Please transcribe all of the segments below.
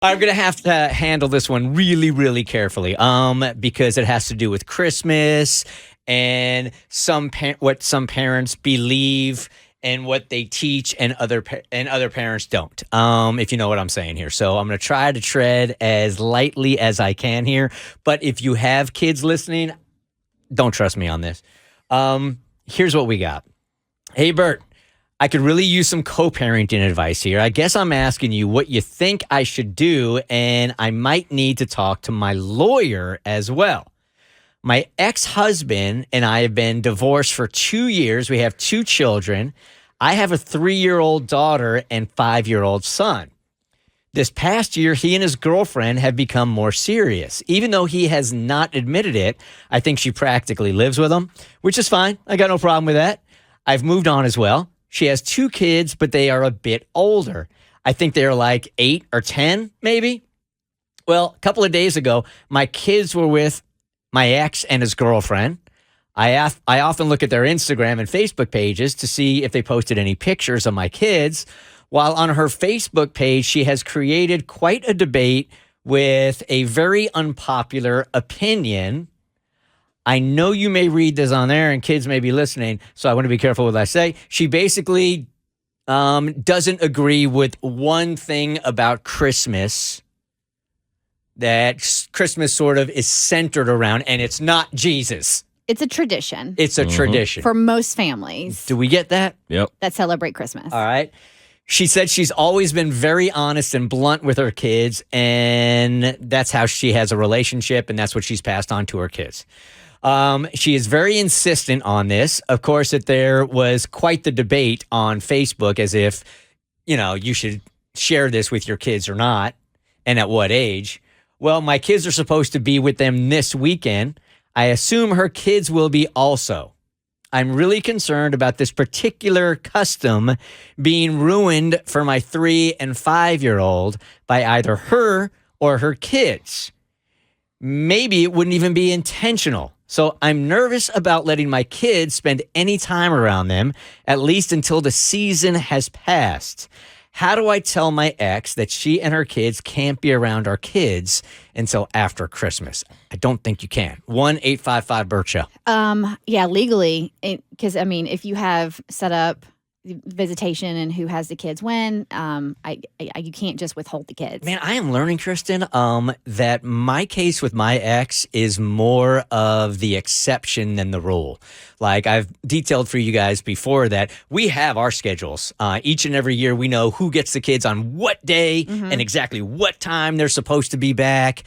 I'm going to have to handle this one really, really carefully because it has to do with Christmas and what some parents believe and what they teach and other parents don't, if you know what I'm saying here. So I'm going to try to tread as lightly as I can here. But if you have kids listening, don't trust me on this. Here's what we got. Hey, Bert. I could really use some co-parenting advice here. I guess I'm asking you what you think I should do, and I might need to talk to my lawyer as well. My ex-husband and I have been divorced for 2 years. We have 2 children. I have a 3-year-old daughter and 5-year-old son. This past year, he and his girlfriend have become more serious. Even though he has not admitted it, I think she practically lives with him, which is fine. I got no problem with that. I've moved on as well. She has 2 kids, but they are a bit older. I think they're like 8 or 10, maybe. Well, a couple of days ago, my kids were with my ex and his girlfriend. I often look at their Instagram and Facebook pages to see if they posted any pictures of my kids. While on her Facebook page, she has created quite a debate with a very unpopular opinion. I know you may read this on there and kids may be listening, so I want to be careful with what I say. She basically doesn't agree with one thing about Christmas that Christmas sort of is centered around, and it's not Jesus. It's a tradition. It's a tradition. For most families. Do we get that? Yep. That celebrate Christmas. All right. She said she's always been very honest and blunt with her kids, and that's how she has a relationship, and that's what she's passed on to her kids. She is very insistent on this. Of course, that there was quite the debate on Facebook as if, you should share this with your kids or not, and at what age. Well, my kids are supposed to be with them this weekend. I assume her kids will be also. I'm really concerned about this particular custom being ruined for my 3 and 5-year-old by either her or her kids. Maybe it wouldn't even be intentional. So I'm nervous about letting my kids spend any time around them, at least until the season has passed. How do I tell my ex that she and her kids can't be around our kids until after Christmas? I don't think you can. 1-855-BERT Show. Yeah, legally, because if you have set up visitation and who has the kids when, you can't just withhold the kids. Man, I am learning, Kristen, that my case with my ex is more of the exception than the rule. Like I've detailed for you guys before that we have our schedules. Each and every year we know who gets the kids on what day and exactly what time they're supposed to be back.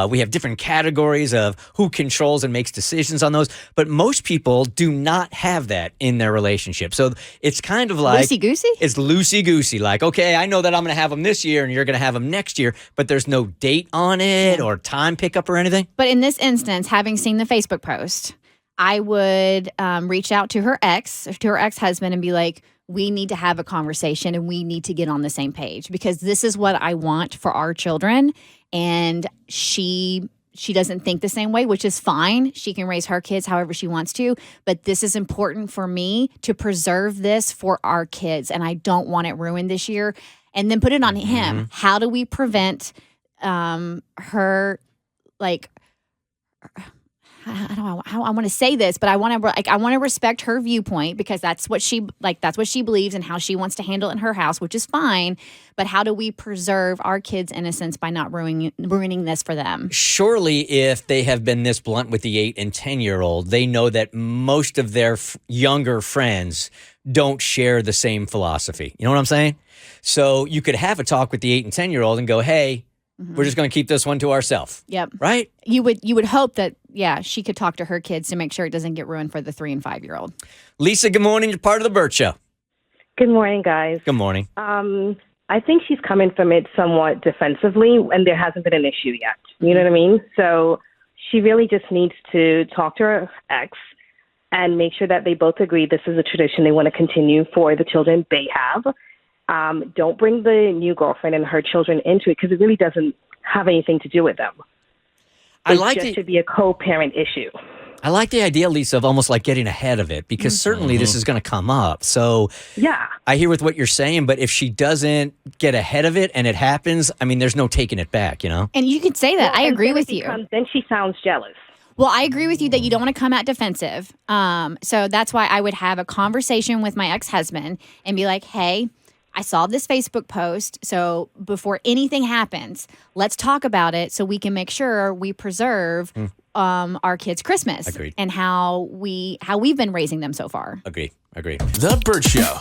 We have different categories of who controls and makes decisions on those. But most people do not have that in their relationship. So it's kind of like loosey-goosey? It's loosey-goosey. Like, okay, I know that I'm going to have them this year and you're going to have them next year, but there's no date on it or time pickup or anything. But in this instance, having seen the Facebook post, I would reach out to her ex-husband and be like, we need to have a conversation and we need to get on the same page because this is what I want for our children. And she doesn't think the same way, which is fine. She can raise her kids however she wants to. But this is important for me to preserve this for our kids. And I don't want it ruined this year. And then put it on him. How do we prevent her, like... how I want to say this, but I want to respect her viewpoint because that's what she believes and how she wants to handle it in her house, which is fine. But how do we preserve our kids' innocence by not ruining this for them? Surely, if they have been this blunt with the 8 and 10-year-old, they know that most of their younger friends don't share the same philosophy. You know what I'm saying? So you could have a talk with the 8 and 10-year-old and go, hey. We're just going to keep this one to ourselves. Yep. Right? You would hope that, she could talk to her kids to make sure it doesn't get ruined for the 3 and 5-year-old. Lisa, good morning. You're part of the Bert Show. Good morning, guys. Good morning. I think she's coming from it somewhat defensively, and there hasn't been an issue yet. You know what I mean? So she really just needs to talk to her ex and make sure that they both agree this is a tradition they want to continue for the children they have. Don't bring the new girlfriend and her children into it because it really doesn't have anything to do with them. It should be a co-parent issue. I like the idea, Lisa, of almost like getting ahead of it because certainly this is going to come up. So Yeah. I hear with what you're saying, but if she doesn't get ahead of it and it happens, I mean, there's no taking it back, you know? And you could say that. I agree with you. Then she sounds jealous. Well, I agree with you that you don't want to come out defensive. So that's why I would have a conversation with my ex-husband and be like, hey, I saw this Facebook post. So before anything happens, let's talk about it so we can make sure we preserve our kids' Christmas. Agreed. And how we've been raising them so far. Agree. The Bert Show.